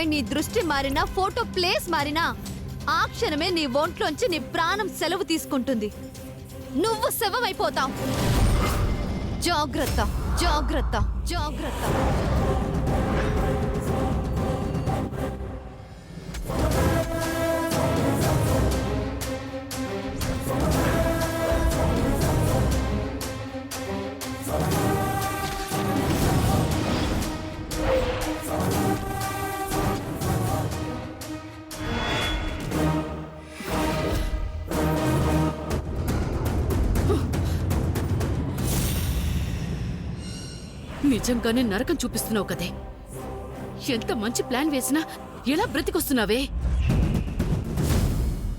ఫోటోపై నీ దృష్టి మారినా, ఫోటో ప్లేస్ మారినా ఆ క్షణమే నీ ఒంట్లోంచి నీ ప్రాణం సెలవు తీసుకుంటుంది. నువ్వు శవమైపోతావు. జాగ్రత్త, జాగ్రత్త, జాగ్రత్త. నిజంగానే నరకం చూపిస్తున్నావు కదే. ఎంత మంచి ప్లాన్ వేసినా ఎలా బ్రతికొస్తున్నావే?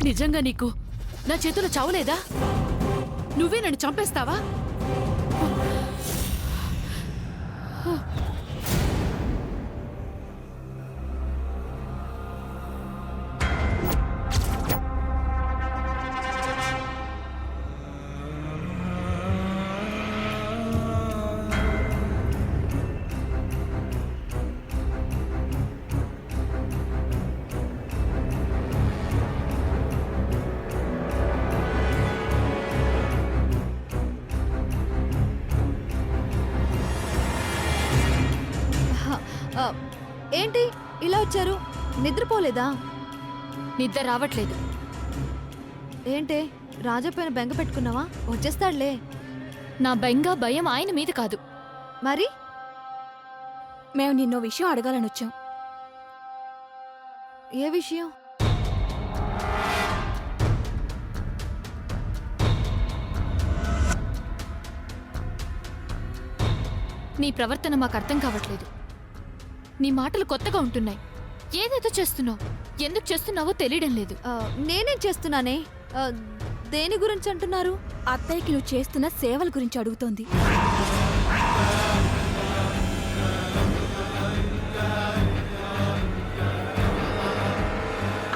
నిజంగా నీకు నా చేతిలో చావలేదా? నువ్వే నన్ను చంపేస్తావా? ఏంటి ఇలా వచ్చారు? నిద్రపోలేదా? నిద్ర రావట్లేదు. ఏంటే రాజా పైన బెంగ పెట్టుకున్నావా? వచ్చేస్తాడులే. నా బెంగ భయం ఆయన మీద కాదు. మరి మేము నిన్నో విషయం అడగాలని వచ్చాం. ఏ విషయం? నీ ప్రవర్తన మాకు అర్థం కావట్లేదు. నీ మాటలు కొత్తగా ఉంటున్నాయి. ఏదేదో చేస్తున్నావు. ఎందుకు చేస్తున్నావో తెలియడం లేదు. నేనేం చేస్తున్నానే? దేని గురించి అంటున్నారు? అత్తయ్యకి నువ్వు చేస్తున్న సేవల గురించి అడుగుతోంది.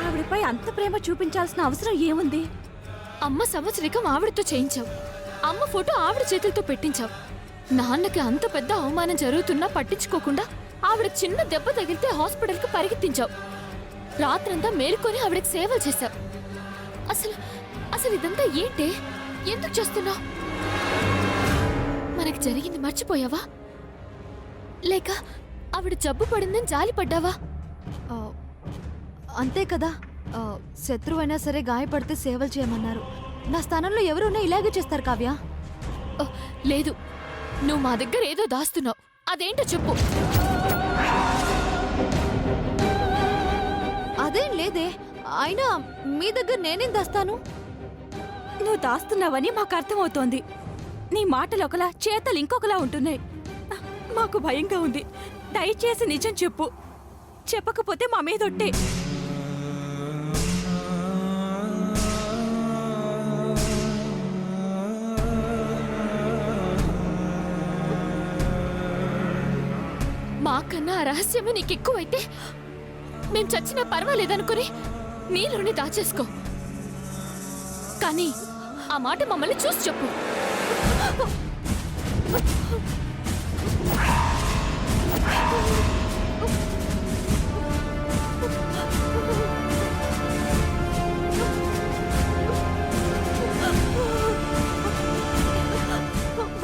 ఆవిడపై అంత ప్రేమ చూపించాల్సిన అవసరం ఏముంది? అమ్మ సంవత్సరికం ఆవిడతో చేయించావు. అమ్మ ఫోటో ఆవిడ చేతులతో పెట్టించావు. నాన్నకి అంత పెద్ద అవమానం జరుగుతున్నా పట్టించుకోకుండా ఆవిడ చిన్న దెబ్బ తగిలితే హాస్పిటల్కి పరిగెత్తించావు. రాత్రంతా మేలుకొని ఆవిడకి సేవలు చేశావు. అసలు అసలు ఇదంతా ఏంటే? ఎందుకు చేస్తున్నావు? మనకి జరిగింది మర్చిపోయావా? లేక ఆవిడ జబ్బు పడిందని జాలిపడ్డావా? అంతే కదా. శత్రువైనా సరే గాయపడితే సేవలు చేయమన్నారు. నా స్థానంలో ఎవరున్నా ఇలాగే చేస్తారు కావ్య. లేదు, నువ్వు మా దగ్గర ఏదో దాస్తున్నావు. అదేంటో చెప్పు. అదేం లేదే. అయినా మీ దగ్గర నేనేం దాస్తాను? నువ్వు దాస్తున్నావని మాకు అర్థమవుతోంది. నీ మాటలు ఒకలా, చేతలు ఇంకొకలా ఉంటున్నాయి. మాకు భయంగా ఉంది. దయచేసి నిజం చెప్పు. చెప్పకపోతే మా మీదొట్టే. మాకన్నా ఆ రహస్యమే నీకెక్కువైతే మేం చచ్చినా పర్వాలేదనుకుని నీలోనే దాచేసుకో. కానీ ఆ మాట మమ్మల్ని చూసి చెప్పు.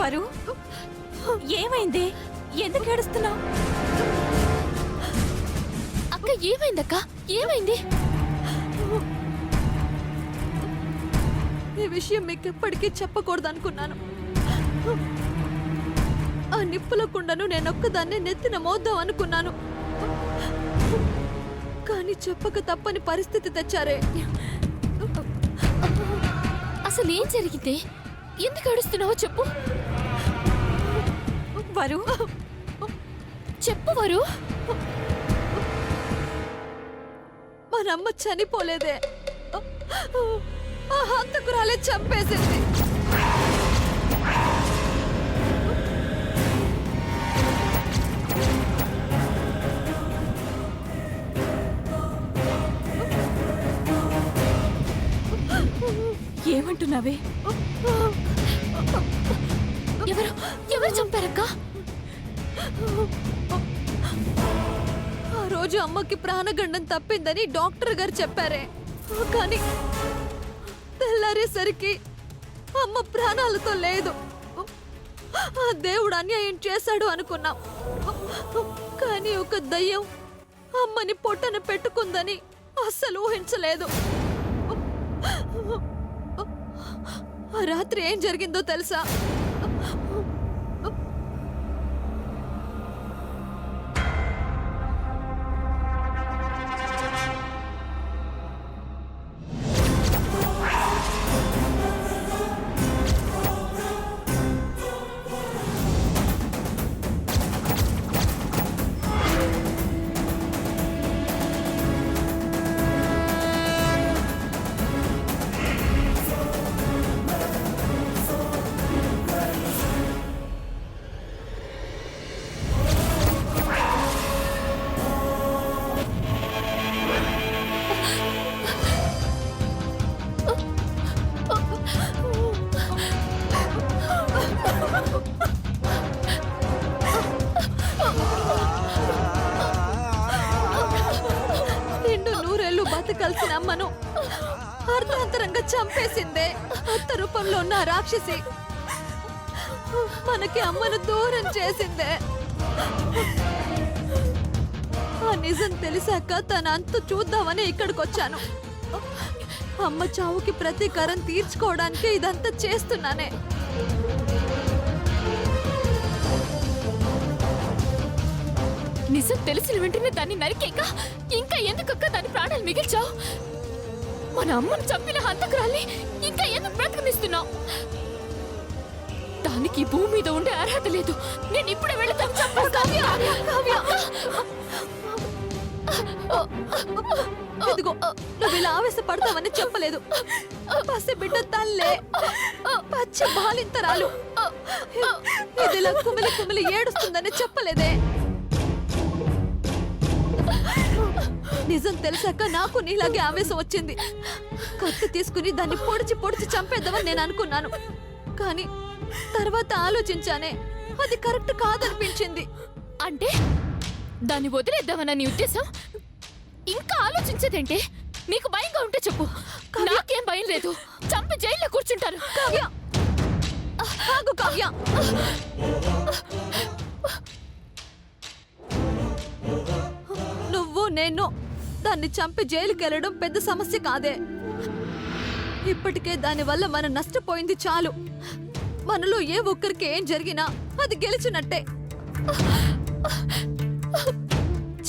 వరు, ఏమైంది? ఎందుకు ఏడుస్తున్నావు? అక్క ఏమైందక్క? ఏమైంది? ఈ విషయం మీకు ఎప్పటికీ చెప్పకూడదు అనుకున్నాను. ఆ నిప్పుల కుండను నేనొక్కదాన్ని నెత్తిన మోద్దాం అనుకున్నాను. కానీ చెప్పక తప్పని పరిస్థితి తెచ్చారే. అసలు ఏం జరిగింది? ఎందుకు ఏడుస్తున్నావో చెప్పు. వరు, చెప్పు వరు. మనమ్మ చనిపోలేదే. ఆ హంతకురాలే చంపేసింది. ఏమంటున్నావే? ఎవరు చంపారక్క? ఆ రోజు అమ్మకి ప్రాణగండం తప్పిందని డాక్టర్ గారు చెప్పారే, కానీ తెల్లారేసరికి అమ్మ ప్రాణాలతో లేదు. ఆ దేవుడు అన్యాయం చేశాడు అనుకున్నాం, కానీ ఒక దయ్యం అమ్మని పొట్టన పెట్టుకుందని అస్సలు ఊహించలేదు. ఆ రాత్రి ఏం జరిగిందో తెలుసా? బతకాల్సిన అమ్మను అర్ధాంతరంగా చంపేసిందే అత్త రూపంలో ఉన్న ఆ రాక్షసి. మనకి అమ్మను దూరం చేసిందే. ఆ నిజం తెలిసాక తన అంతు చూద్దామని ఇక్కడికొచ్చాను. అమ్మ చావుకి ప్రతీకారం తీర్చుకోవడానికి ఇదంతా చేస్తున్నానే. నిజం తెలిసిన వెంటనే దాన్ని నరికేక ఇంకా ఎందుకక్క దాని ప్రాణాలు మిగిల్చావు? మన అమ్మను చంపిన హంతకురాల్ని ఇంకా ఎందుకు బ్రతకనిస్తున్నావు? దానికి ఈ భూమి మీద ఉండే అర్హత లేదు. నేను ఇప్పుడే వెళతాను. ఇదిగో, నువ్వు ఇలా ఆవేశపడతావని చెప్పలేదు. పసి బిడ్డ తల్లే, పచ్చి బాలింతరాలు, ఇదిలా కుమిలి కుమిలి ఏడుస్తుందని చెప్పలేదే. నిజం తెలిసాక నాకు నీలాగే ఆవేశం వచ్చింది. కత్తి తీసుకుని దాన్ని పొడిచి పొడిచి చంపేద్దామని నేను అనుకున్నాను, కానీ తర్వాత ఆలోచించానే, అది కరెక్ట్ కాదనిపించింది. అంటే దాన్ని వదిలేద్దామన్న నీ ఉద్దేశం? ఇంకా ఆలోచించేదేంటే? నీకు భయంగా ఉంటే చెప్పు, నాకేం భయం లేదు. చంపి జైల్లో కూర్చుంటాను. కావ్య, ఆగు కావ్య. నువ్వు నేను దాన్ని చంపి జైలుకి వెళ్ళడం పెద్ద సమస్య కాదే. ఇప్పటికే దానివల్ల మనం నష్టపోయింది చాలు. మనలో ఏ ఒక్కరికి ఏం జరిగినా అది గెలిచినట్టే.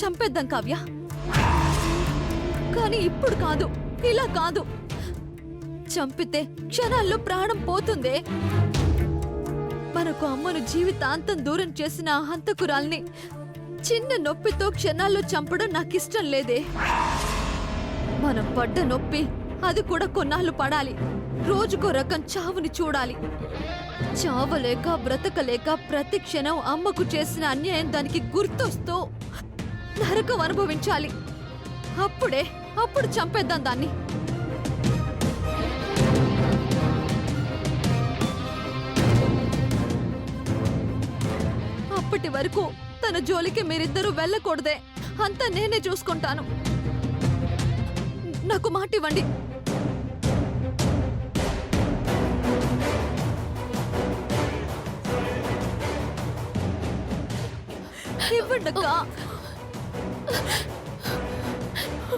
చంపేద్దాం కావ్య, కానీ ఇప్పుడు కాదు, ఇలా కాదు. చంపితే క్షణాల్లో ప్రాణం పోతుందే. మనకు అమ్మను జీవితాంతం దూరం చేసిన ఆ హంతకురాల్ని చిన్న నొప్పితో క్షణాల్లో చంపడం నాకిష్టం లేదే. మనం పడ్డ నొప్పి అది కూడా కొన్నాళ్ళు పడాలి. రోజుకో రకం చావుని చూడాలి. చావలేక బ్రతకలేక ప్రతి క్షణం అమ్మకు చేసిన అన్యాయం దానికి గుర్తొస్తూ నరకం అనుభవించాలి. అప్పుడు చంపేద్దాం దాన్ని. అప్పటి వరకు తన జోలికి మీరిద్దరూ వెళ్ళకూడదే. అంతా నేనే చూసుకుంటాను. నాకు మాట ఇవ్వండి. ఇవ్వండక్క.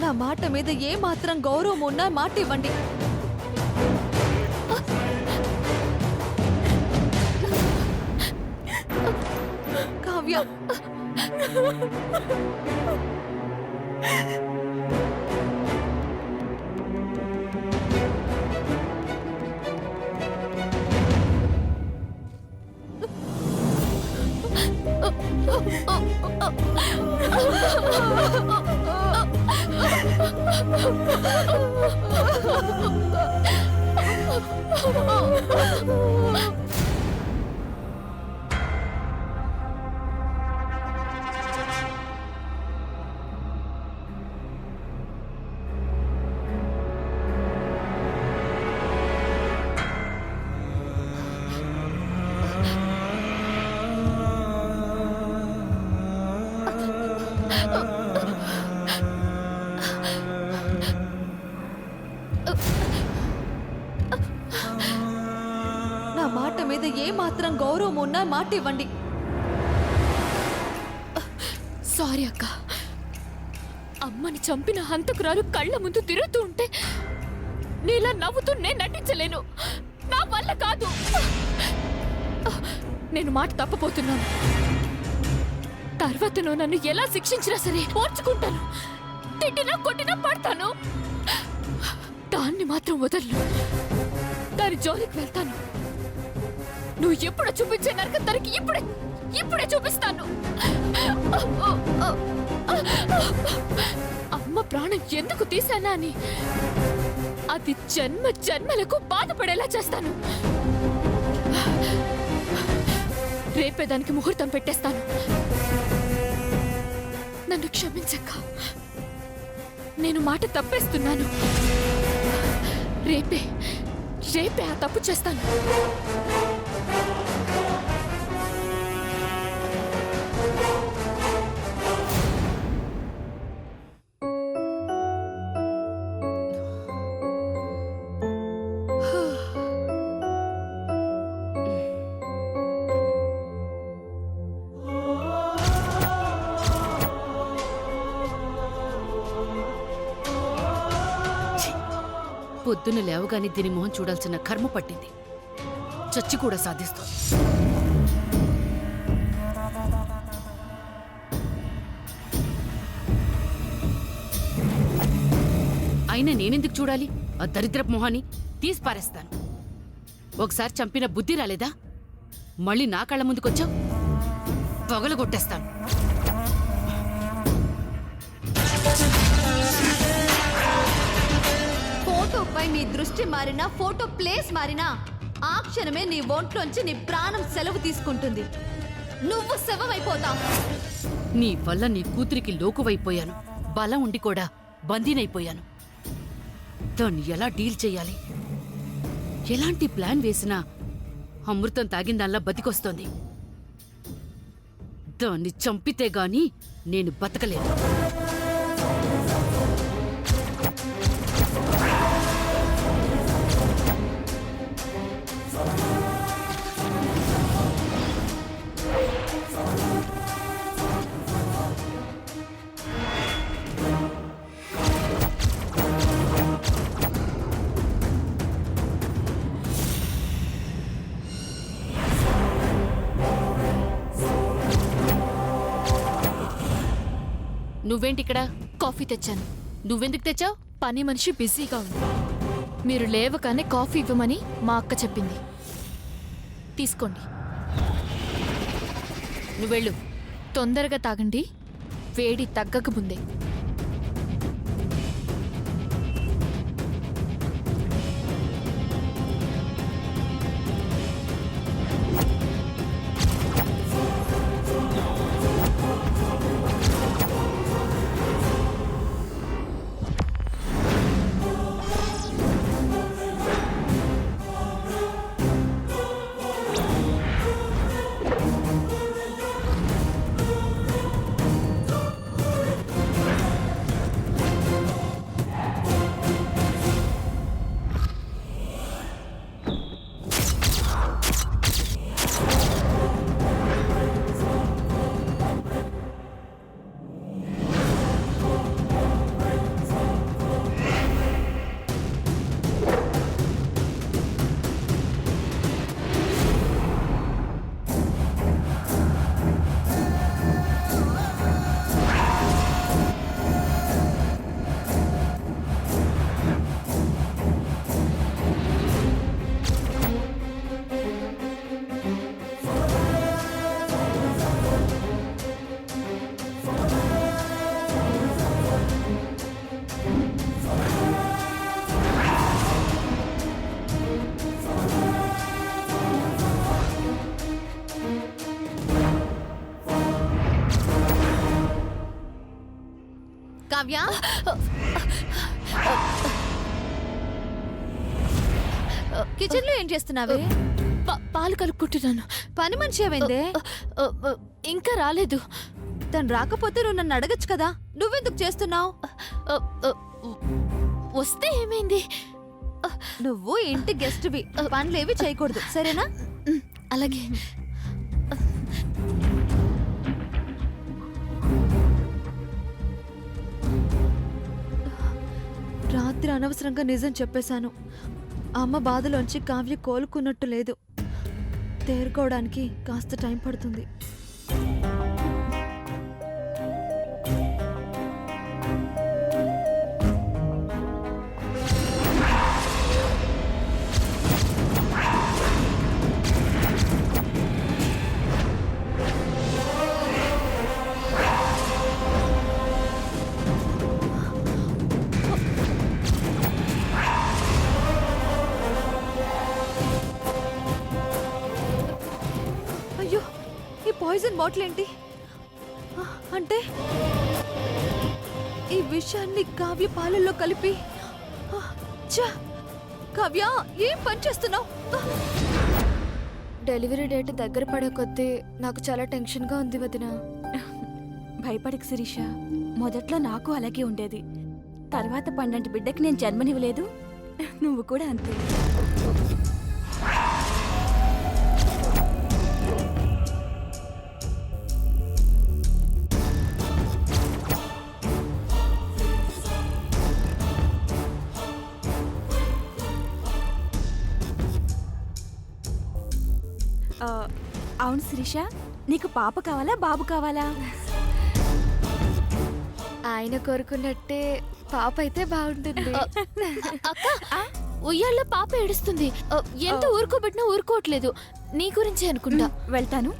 నా మాట మీద ఏ మాత్రం గౌరవం ఉన్నా మాట ఇవ్వండి. కావ్య, మీద ఏ మాత్రం గౌరవం ఉన్నా మాట ఇవ్వండి. సారీ అక్క. అమ్మని చంపిన హంతకురాలు కళ్ళ ముందు తిరుగుతూ ఉంటే నీలా నవ్వుతూ నేను నటించలేను. నా వల్ల కాదు. నేను మాట తప్పపోతున్నాను. తర్వాత నువ్వు నన్ను ఎలా శిక్షించినా సరే ఓర్చుకుంటాను. తిట్టినా కొట్టినా పడతాను. దాన్ని మాత్రం వదలను. దాని జోలికి వెళ్తాను. నువ్వు ఎప్పుడో చూపించే నరకం తనకి ఇప్పుడే చూపిస్తాను. అమ్మ ప్రాణం ఎందుకు తీశానా అని అది జన్మలకు బాధపడేలా చేస్తాను. రేపే దానికి ముహూర్తం పెట్టేస్తాను. నన్ను క్షమించక్క. నేను మాట తప్పేస్తున్నాను. రేపే ఆ తప్పు చేస్తాను. పొద్దున లేవగానే దీని మొహం చూడాల్సిన కర్మ పట్టింది. చచ్చి కూడా సాధిస్తాం. అయినా నేనెందుకు చూడాలి ఆ దరిద్రపు మొహాన్ని? తీసి పారేస్తాను. ఒకసారి చంపిన బుద్ధి రాలేదా? మళ్ళీ నా కళ్ళ ముందుకొచ్చావు, పగలగొట్టేస్తాను. ఫోటోపై నీ దృష్టి మారినా, ఫోటో ప్లేస్ మారినా ఆ క్షణమే నీ ఒంట్లోంచి నీ ప్రాణం సెలవు తీసుకుంటుంది. నువ్వు శవమైపోతావు. నీ వల్ల నీ కూతురికి లోకువైపోయాను. బలం ఉండి కూడా బందీనైపోయాను. దాన్ని ఎలా డీల్ చేయాలి? ఎలాంటి ప్లాన్ వేసినా అమృతం తాగిందాల్లా బతికొస్తోంది. దాన్ని చంపితే గాని నేను బతకలేను. నువ్వేంటిక్కడ? కాఫీ తెచ్చాను. నువ్వెందుకు తెచ్చావు? పని మనిషి బిజీగా ఉంది. మీరు లేవగానే కాఫీ ఇవ్వమని మా అక్క చెప్పింది. తీసుకోండి. నువ్వెళ్ళు. తొందరగా తాగండి, వేడి తగ్గక ముందే. కావ్య, కిచెన్ లో ఏం చేస్తున్నావే? పాలు కలుపుకుంటున్నాను. పని మనిషి ఏమైందే? ఇంకా రాలేదు. తను రాకపోతే నువ్వు నన్ను అడగచ్చు కదా. నువ్వెందుకు చేస్తున్నావు? వస్తే ఏమైంది? నువ్వు ఇంటి గెస్ట్వి, పనులేవి చేయకూడదు, సరేనా? అలాగే. రాత్రి అనవసరంగా నిజం చెప్పేశాను. అమ్మ బాధలోంచి కావ్య కోలుకున్నట్టు లేదు. తేరుకోవడానికి కాస్త టైం పడుతుంది. అయ్యో, ఈ పాయిజన్ బాటిల్ ఏంటి? అంటే ఈ విషయాన్ని కావ్య పాలల్లో కలిపి ఛ! కావ్య, ఏం పని చేస్తున్నావు? డెలివరీ డేట్ దగ్గర పడే కొద్దీ నాకు చాలా టెన్షన్గా ఉంది వదిన. భయపడకు శిరీష, మొదట్లో నాకు అలాగే ఉండేది. తర్వాత పండంటి బిడ్డకి నేను జన్మనివ్వలేదు, నువ్వు కూడా అంతే. అవును శిరీష, నీకు పాప కావాలా బాబు కావాలా? ఆయన కోరుకున్నట్టే పాప అయితే బాగుంటుంది. అక్క, ఉయ్యాల్లో పాప ఏడుస్తుంది. ఎంత ఊరుకోబెట్టినా ఊరుకోవట్లేదు. నీ గురించే అనుకుంటా. వెళ్తాను.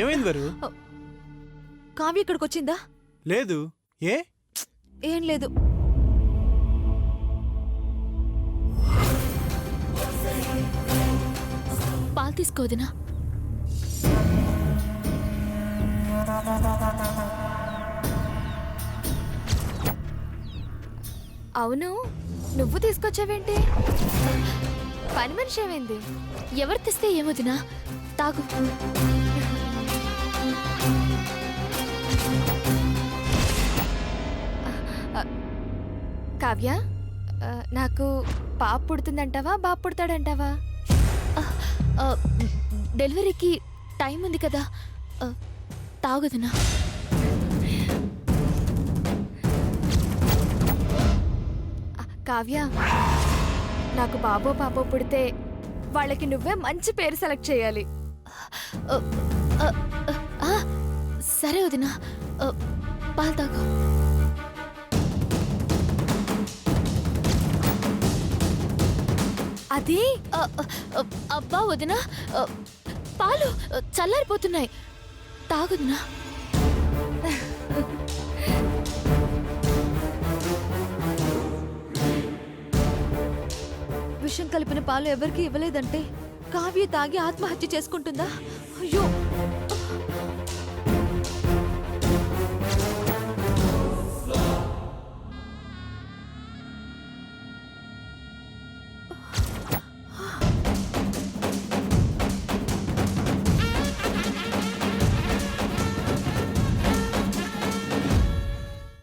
ఏమైంది వరు? కావ్య ఇక్కడికి వచ్చిందా? లేదు. ఏ? ఏం లేదు. పాలు తీసుకోదినా? అవును, నువ్వు తీసుకొచ్చావేంటి? పని మనిషి ఏమైంది? ఎవరు తెస్తే ఏమొదినా? తాగు. కావ్య, నాకు పాప పుడుతుందంటావా బాబు పుడతాడంటావా? డెలివరీకి టైం ఉంది కదా, తాగుదునా? కావ్య, నాకు బాబో పాపో పుడితే వాళ్ళకి నువ్వే మంచి పేరు సెలెక్ట్ చేయాలి. సరే వదినా, పాలు తాగు. అది అబ్బా వదినా, పాలు చల్లారిపోతున్నాయి, తాగుదునా? విషం కలిపిన పాలు ఎవరికి ఇవ్వలేదంటే కావ్య తాగి ఆత్మహత్య చేసుకుంటుందా? అయ్యో!